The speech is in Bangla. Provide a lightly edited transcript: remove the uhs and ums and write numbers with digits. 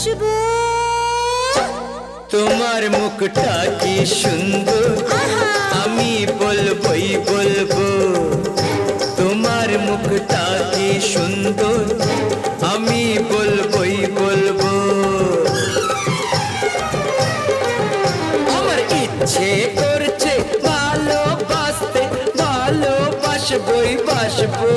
বসবো। তোমার মুখটা কি সুন্দর, আমি বলবোই বলবো। তোমার মুখটা কি সুন্দর, আমি বলবোই বলবো। আমার ইচ্ছে করছে ভালোবাসতে, ভালোবাসবোই বাসবো।